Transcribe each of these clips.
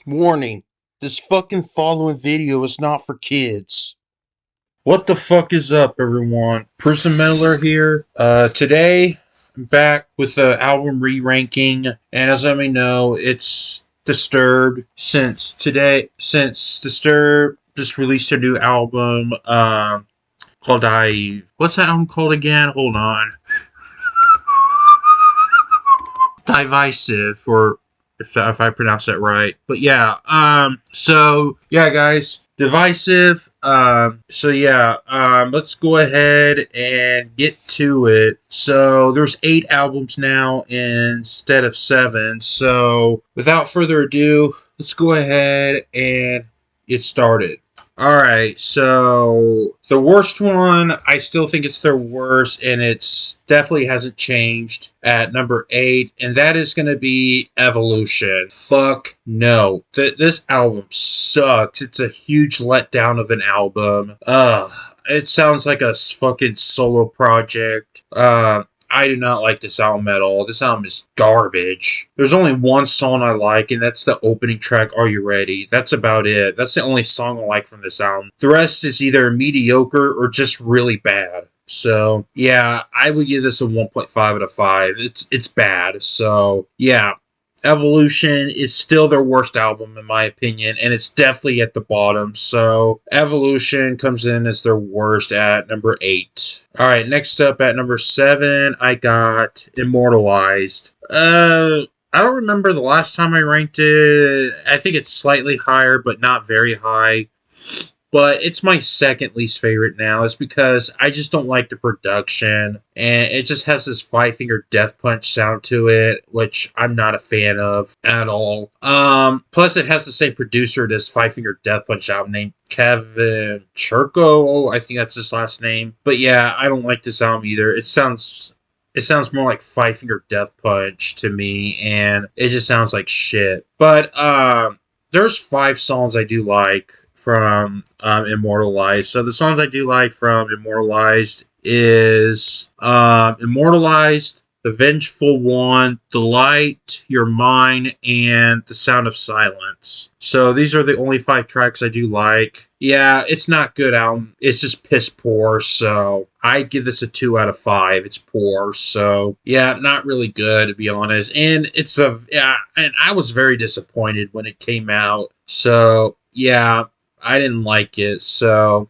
Warning, this fucking following video is not for kids. What the fuck is up, everyone? Prison Miller here. Today, I'm back with the album re-ranking, and as I may know, it's Disturbed since Disturbed just released a new album, called what's that album called again? Hold on. Divisive, or if I pronounce that right. But yeah, so yeah, guys, Divisive. Let's go ahead and get to it. So there's 8 albums now instead of 7. So without further ado, let's go ahead and get started. Alright, so the worst one, I still think it's their worst, and it's definitely hasn't changed at number 8, and that is going to be Evolution. Fuck no. This album sucks. It's a huge letdown of an album. It sounds like a fucking solo project. I do not like this album at all. This album is garbage. There's only one song I like, and that's the opening track, Are You Ready? That's about it. That's the only song I like from this album. The rest is either mediocre or just really bad. So, yeah, I would give this a 1.5 out of 5. It's bad. So, yeah, Evolution is still their worst album in my opinion, and it's definitely at the bottom. So Evolution comes in as their worst at number 8. All right, next up at number 7, I got Immortalized. I don't remember the last time I ranked it. I think it's slightly higher, but not very high. But it's my second least favorite now. It's because I just don't like the production, and it just has this Five Finger Death Punch sound to it, which I'm not a fan of at all. Plus it has the same producer this Five Finger Death Punch album named Kevin Churko. I think that's his last name. But yeah, I don't like this album either. It sounds more like Five Finger Death Punch to me, and it just sounds like shit. But there's 5 songs I do like from Immortalized. So the songs I do like from Immortalized is Immortalized, The Vengeful One, The Light, You're Mine, and The Sound of Silence. So these are the only 5 tracks I do like. Yeah, it's not good album. It's just piss poor, so I give this a 2 out of 5. It's poor, so yeah, not really good to be honest. And and I was very disappointed when it came out. So yeah, I didn't like it. So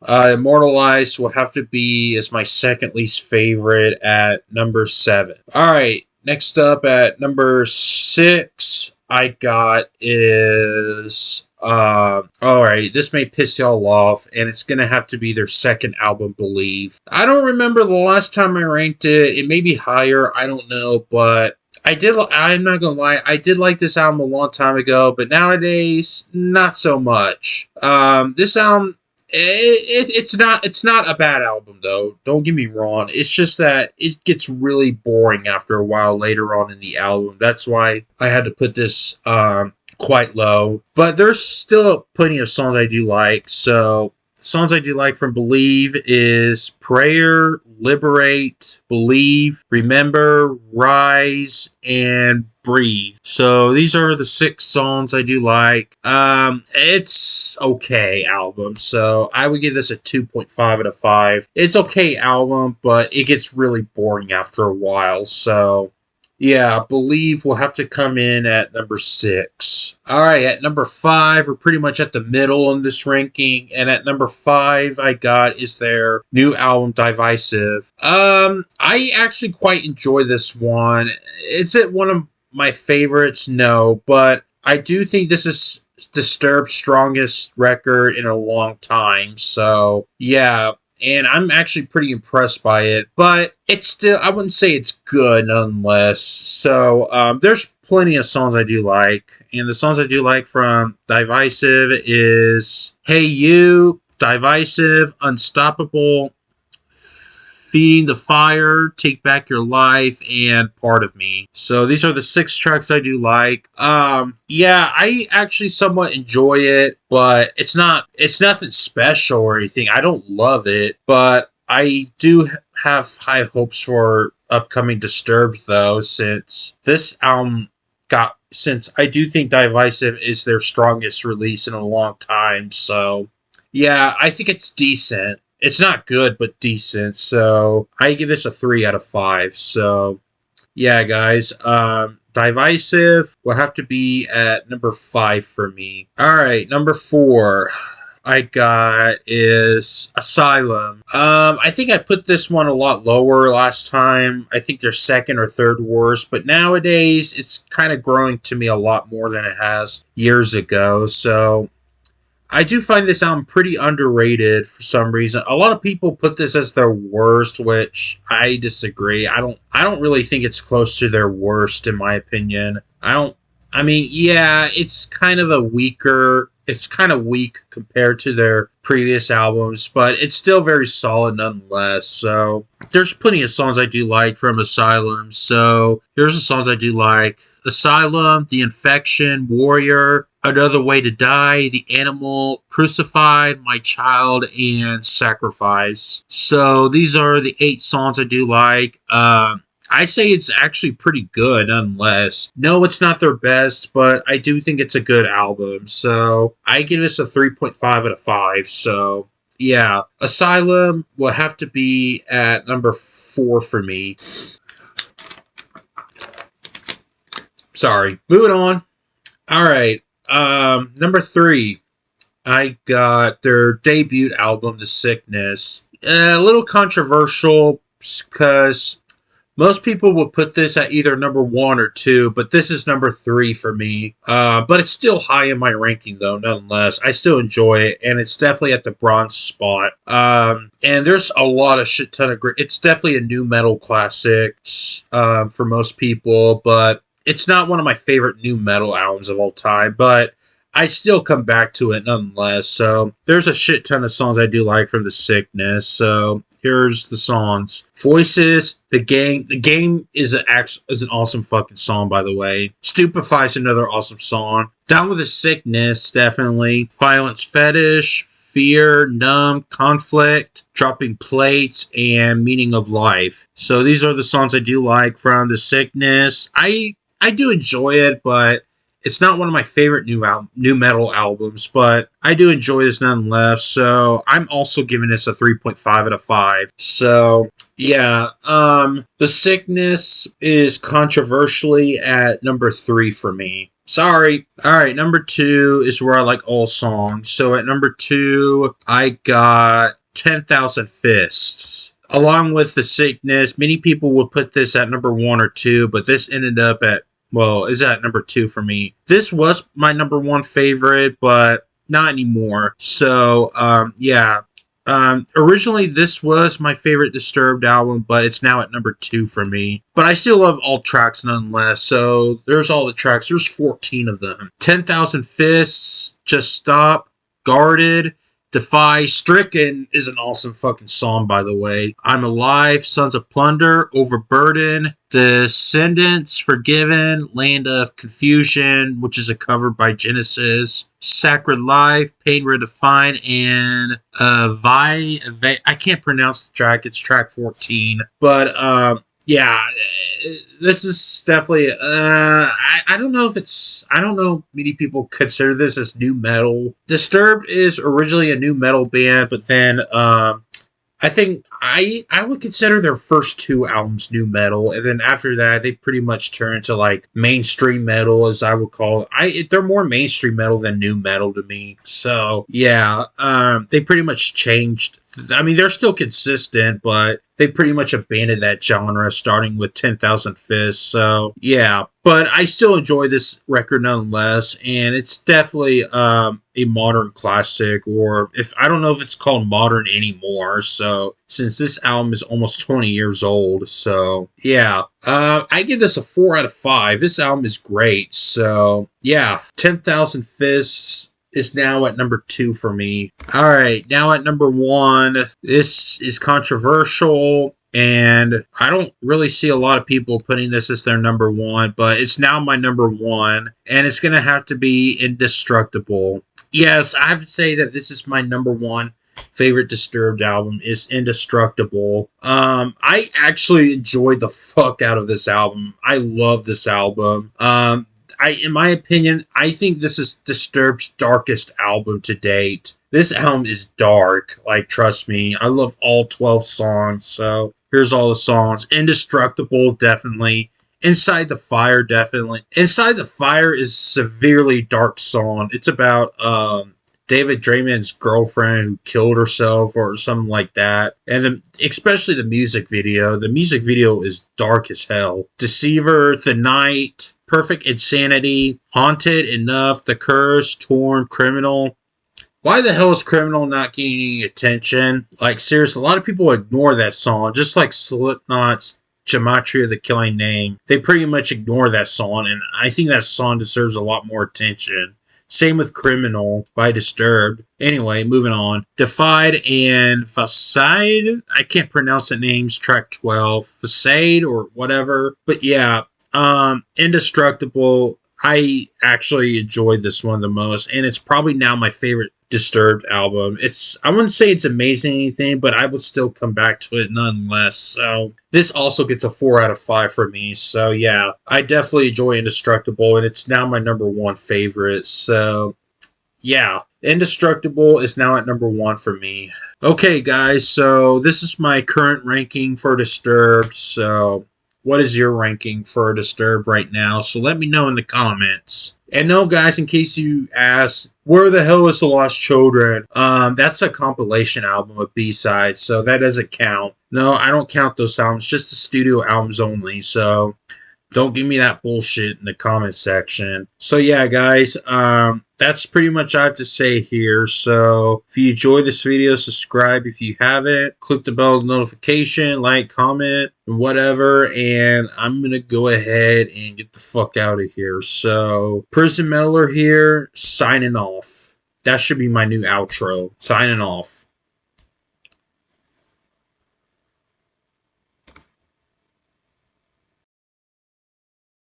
Immortalized will have to be as my second least favorite at number 7. All right, next up at number 6, I got is all right, this may piss y'all off, and it's gonna have to be their second album, Believe. I don't remember the last time I ranked it. It may be higher. I don't know, but I'm not gonna lie. I did like this album a long time ago, but nowadays, not so much. This album, it's not a bad album though. Don't get me wrong. It's just that it gets really boring after a while later on in the album. That's why I had to put this quite low. But there's still plenty of songs I do like. So songs I do like from Believe is Prayer, Liberate, Believe, Remember, Rise, and Breathe. So these are the 6 songs I do like. It's okay album. So I would give this a 2.5 out of 5. It's okay album, but it gets really boring after a while. So yeah, Believe will have to come in at number 6. All right, at number 5, we're pretty much at the middle in this ranking, and at number 5, I got is their new album, Divisive. I actually quite enjoy this one. Is it one of my favorites? No, but I do think this is Disturbed's strongest record in a long time. So yeah, and I'm actually pretty impressed by it. But it's still, I wouldn't say it's good nonetheless. So there's plenty of songs I do like, and the songs I do like from Divisive is Hey You, Divisive, Unstoppable, Feeding the Fire, Take Back Your Life, and Part of Me. So these are the 6 tracks I do like. Yeah, I actually somewhat enjoy it, but it's nothing special or anything. I don't love it, but I do have high hopes for upcoming Disturbed though, since this album since I do think Divisive is their strongest release in a long time. So yeah, I think it's decent. It's not good, but decent. So I give this a 3 out of 5. So yeah, guys. Divisive will have to be at number 5 for me. All right, number 4 I got is Asylum. I think I put this one a lot lower last time. I think they're second or third worst, but nowadays it's kind of growing to me a lot more than it has years ago. So I do find this album pretty underrated for some reason. A lot of people put this as their worst, which I disagree. I don't really think it's close to their worst in my opinion. I mean, yeah, it's kind of weak compared to their previous albums, but it's still very solid nonetheless. So there's plenty of songs I do like from Asylum. So here's the songs I do like: Asylum, The Infection, Warrior, Another Way to Die, The Animal, Crucified, My Child, and Sacrifice. So these are the 8 songs I do like. I say it's actually pretty good, nonetheless. No, it's not their best, but I do think it's a good album. So I give this a 3.5 out of 5. So yeah, Asylum will have to be at number 4 for me. Sorry. Moving on. All right. Number 3, I got their debut album, The Sickness. A little controversial because most people would put this at either number 1 or 2, but this is number 3 for me. But it's still high in my ranking, though, nonetheless. I still enjoy it, and it's definitely at the bronze spot. And there's a lot of shit ton of great. It's definitely a new metal classic for most people, but it's not one of my favorite new metal albums of all time. But I still come back to it nonetheless. So there's a shit ton of songs I do like from The Sickness. So here's the songs: Voices, The Game. The Game is an awesome fucking song, by the way. Stupefy is another awesome song. Down with the Sickness, definitely. Violence Fetish, Fear, Numb, Conflict, Dropping Plates, and Meaning of Life. So these are the songs I do like from The Sickness. I do enjoy it, but it's not one of my favorite new metal albums, but I do enjoy this nonetheless. So I'm also giving this a 3.5 out of 5. So yeah, The Sickness is controversially at number 3 for me. Sorry. All right, number 2 is where I like all songs. So at number 2, I got 10,000 Fists. Along with The Sickness, many people would put this at number 1 or 2, but this ended up is at number 2 for me. This was my number 1 favorite, but not anymore. So, yeah. Originally, this was my favorite Disturbed album, but it's now at number 2 for me. But I still love all tracks nonetheless. So, there's all the tracks. There's 14 of them. 10,000 Fists, Just Stop, Guarded, Defy. Stricken is an awesome fucking song, by the way. I'm Alive, Sons of Plunder, Overburden, Descendants, Forgiven, Land of Confusion, which is a cover by Genesis, Sacred Life, Pain Redefined, and I can't pronounce the track. It's track 14. But yeah, this is definitely I don't know many people consider this as new metal. Disturbed is originally a new metal band, but then I think I would consider their first 2 albums new metal, and then after that they pretty much turned to like mainstream metal, as I would call it. They're more mainstream metal than new metal to me. So yeah, they pretty much changed. I mean, they're still consistent, but they pretty much abandoned that genre, starting with 10,000 Fists. So yeah, but I still enjoy this record nonetheless, and it's definitely a modern classic, or if I don't know if it's called modern anymore. So since this album is almost 20 years old, so yeah, I give this a 4 out of 5. This album is great. So yeah, 10,000 Fists is now at number 2 for me. All right, now at number 1, this is controversial, and I don't really see a lot of people putting this as their number 1, but it's now my number 1, and it's going to have to be Indestructible. Yes, I have to say that this is my number 1 favorite Disturbed album, is Indestructible. I actually enjoyed the fuck out of this album. I love this album. in my opinion, I think this is Disturbed's darkest album to date. This album is dark. Like, trust me, I love all 12 songs. So here's all the songs. Indestructible, definitely. Inside the Fire, definitely. Inside the Fire is a severely dark song. It's about David Draymond's girlfriend who killed herself or something like that. And especially the music video. The music video is dark as hell. Deceiver, The Night, Perfect Insanity, Haunted, Enough, The Curse, Torn, Criminal. Why the hell is Criminal not getting any attention? Like, seriously, a lot of people ignore that song. Just like Slipknot's Gematria, the Killing Name. They pretty much ignore that song, and I think that song deserves a lot more attention. Same with Criminal by Disturbed. Anyway, moving on. Defied and Facade. I can't pronounce the names. Track 12. Facade or whatever. But yeah, Indestructible. I actually enjoyed this one the most, and it's probably now my favorite Disturbed album. I wouldn't say it's amazing or anything, but I would still come back to it nonetheless. So this also gets a 4 out of 5 for me. So yeah, I definitely enjoy Indestructible, and it's now my number 1 favorite. So yeah, Indestructible is now at number 1 for me. Okay, guys, so this is my current ranking for Disturbed. So what is your ranking for Disturbed right now? So let me know in the comments. And no, guys, in case you ask, where the hell is The Lost Children? That's a compilation album of B-sides, so that doesn't count. No, I don't count those albums, just the studio albums only, so don't give me that bullshit in the comment section. So yeah, guys, that's pretty much all I have to say here. So if you enjoyed this video, subscribe if you haven't. Click the bell notification, like, comment, whatever. And I'm going to go ahead and get the fuck out of here. So Prison Meddler here, signing off. That should be my new outro. Signing off.